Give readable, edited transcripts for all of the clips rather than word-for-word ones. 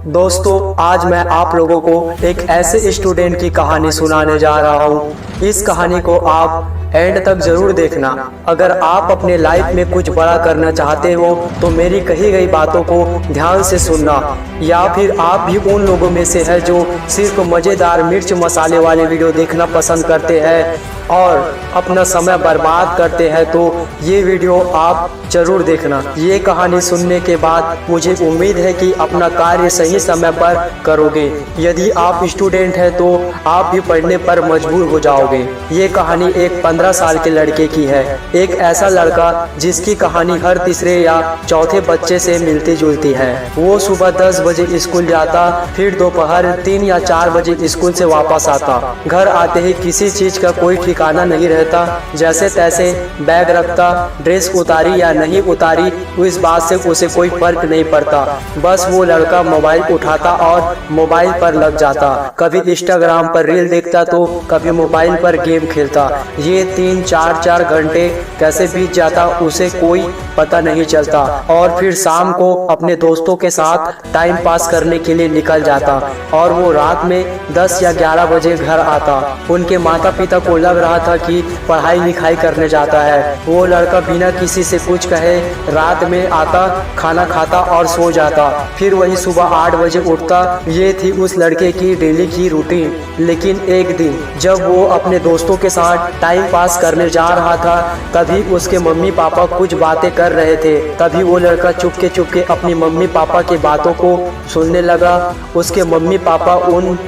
दोस्तों, आज मैं आप लोगों को एक ऐसे स्टूडेंट की कहानी सुनाने जा रहा हूँ। इस कहानी को आप एंड तक जरूर देखना। अगर आप अपने लाइफ में कुछ बड़ा करना चाहते हो तो मेरी कही गई बातों को ध्यान से सुनना। या फिर आप भी उन लोगों में से है जो सिर्फ मज़ेदार मिर्च मसाले वाले वीडियो देखना पसंद करते हैं और अपना समय बर्बाद करते हैं, तो ये वीडियो आप जरूर देखना। ये कहानी सुनने के बाद मुझे उम्मीद है कि अपना कार्य सही समय पर करोगे। यदि आप स्टूडेंट हैं तो आप भी पढ़ने पर मजबूर हो जाओगे। ये कहानी एक 15 साल के लड़के की है। एक ऐसा लड़का जिसकी कहानी हर तीसरे या चौथे बच्चे से मिलती जुलती है। वो सुबह 10 बजे स्कूल जाता, फिर दोपहर 3 या 4 बजे स्कूल से वापस आता। घर आते ही किसी चीज का कोई ठिकाना नहीं रहता, जैसे तैसे बैग रखता। ड्रेस उतारी या नहीं उतारी इस बात से उसे कोई फर्क नहीं पड़ता। बस वो लड़का मोबाइल उठाता और मोबाइल पर लग जाता। कभी इंस्टाग्राम पर रील देखता तो कभी मोबाइल पर गेम खेलता। ये 3-4 घंटे कैसे बीत जाता उसे कोई पता नहीं चलता। और फिर शाम को अपने दोस्तों के साथ टाइम पास करने के लिए निकल जाता और वो रात में 10 या 11 बजे घर आता। उनके माता पिता को लग रहा था कि पढ़ाई लिखाई करने जाता है। वो लड़का बिना किसी से कुछ कहे रात में आता, खाना खाता और सो जाता। फिर वही सुबह 8 बजे उठता। ये थी उस लड़के की डेली की रूटीन। लेकिन एक दिन जब वो अपने दोस्तों के साथ टाइम पास करने जा रहा था, तभी उसके मम्मी पापा कुछ बातें कर रहे थे। तभी वो लड़का चुपके अपनी मम्मी पापा की बातों को सुनने लगा। उसके मम्मी पापा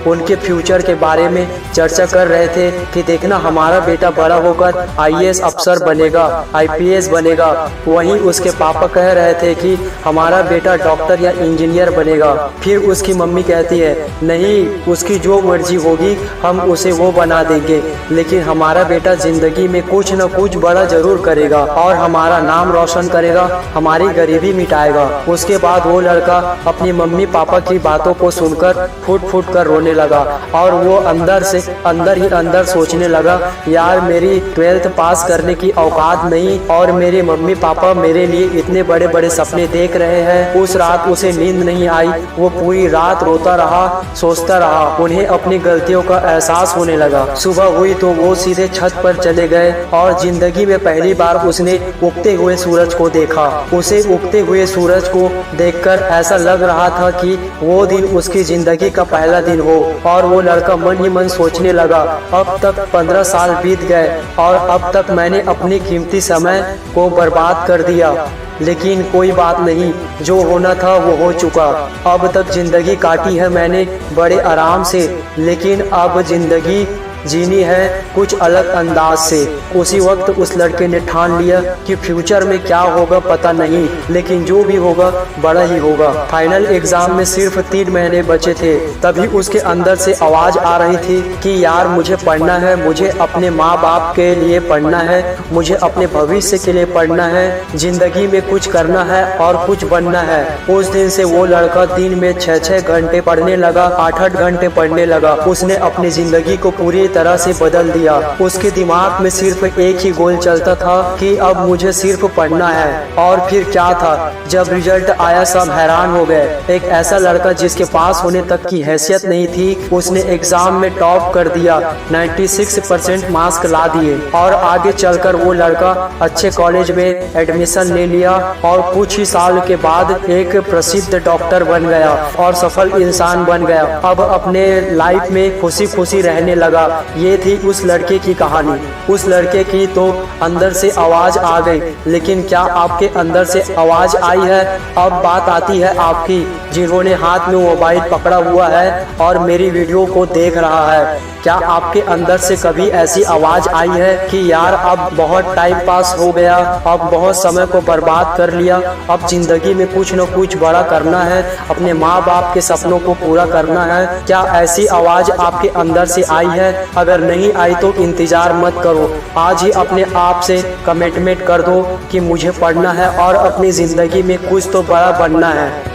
उनके फ्यूचर के बारे में चर्चा कर रहे थे कि देखना हमारा बेटा बड़ा होकर IAS अफसर बनेगा, IPS बनेगा। वहीं उसके पापा कह रहे थे कि हमारा बेटा डॉक्टर या इंजीनियर बनेगा। फिर उसकी मम्मी कहती है, नहीं, उसकी जो मर्जी होगी हम उसे वो बना देंगे, लेकिन हमारा बेटा जिंदगी में कुछ न कुछ बड़ा जरूर करेगा और हमारा नाम रोशन करेगा, हमारी गरीबी मिटाएगा। उसके बाद वो लड़का अपनी मम्मी पापा की बातों को सुनकर फूट कर रोने लगा और वो अंदर ही अंदर सोचने लगा, यार मेरी 12th पास करने की औकात नहीं और मेरे मम्मी पापा मेरे लिए इतने बड़े बड़े सपने देख रहे हैं। उस रात उसे नींद नहीं आई। वो पूरी रात रोता रहा, सोचता रहा। उन्हें अपनी गलतियों का एहसास होने लगा। सुबह हुई तो वो सीधे छत पर चले गए और जिंदगी में पहली बार उसने उगते हुए सूरज को देखा। उसे उगते हुए सूरज को देखकर ऐसा लग रहा था कि वो दिन उसकी जिंदगी का पहला दिन हो। और वो लड़का मन ही मन सोचने लगा, अब तक 15 साल बीत गए और अब तक मैंने अपनी कीमती समय को बर्बाद कर दिया। लेकिन कोई बात नहीं, जो होना था वो हो चुका। अब तक जिंदगी काटी है मैंने बड़े आराम से, लेकिन अब जिंदगी जीनी है कुछ अलग अंदाज से। उसी वक्त उस लड़के ने ठान लिया कि फ्यूचर में क्या होगा पता नहीं, लेकिन जो भी होगा बड़ा ही होगा। फाइनल एग्जाम में सिर्फ 3 महीने बचे थे। तभी उसके अंदर से आवाज आ रही थी कि यार मुझे पढ़ना है, मुझे अपने माँ बाप के लिए पढ़ना है, मुझे अपने भविष्य के लिए पढ़ना है, जिंदगी में कुछ करना है और कुछ बनना है। उस दिन से वो लड़का दिन में 6-6 घंटे पढ़ने लगा, 8-8 घंटे पढ़ने लगा। उसने अपनी जिंदगी को पूरी तरह से बदल दिया। उसके दिमाग में सिर्फ एक ही गोल चलता था कि अब मुझे सिर्फ पढ़ना है। और फिर क्या था, जब रिजल्ट आया सब हैरान हो गए। एक ऐसा लड़का जिसके पास होने तक की हैसियत नहीं थी, उसने एग्जाम में टॉप कर दिया, 96% मार्क्स ला दिए और आगे चलकर वो लड़का अच्छे कॉलेज में एडमिशन ले लिया और कुछ ही साल के बाद एक प्रसिद्ध डॉक्टर बन गया और सफल इंसान बन गया। अब अपने लाइफ में खुशी रहने लगा। ये थी उस लड़के की कहानी। उस लड़के की तो अंदर से आवाज आ गई, लेकिन क्या आपके अंदर से आवाज आई है? अब बात आती है आपकी, जिन्होंने हाथ में मोबाइल पकड़ा हुआ है और मेरी वीडियो को देख रहा है। क्या आपके अंदर से कभी ऐसी आवाज आई है कि यार अब बहुत टाइम पास हो गया, अब बहुत समय को बर्बाद कर लिया, अब जिंदगी में कुछ न कुछ बड़ा करना है, अपने माँ बाप के सपनों को पूरा करना है? क्या ऐसी आवाज आपके अंदर से आई है? अगर नहीं आई तो इंतजार मत करो, आज ही अपने आप से कमिटमेंट कर दो कि मुझे पढ़ना है और अपनी जिंदगी में कुछ तो बड़ा बनना है।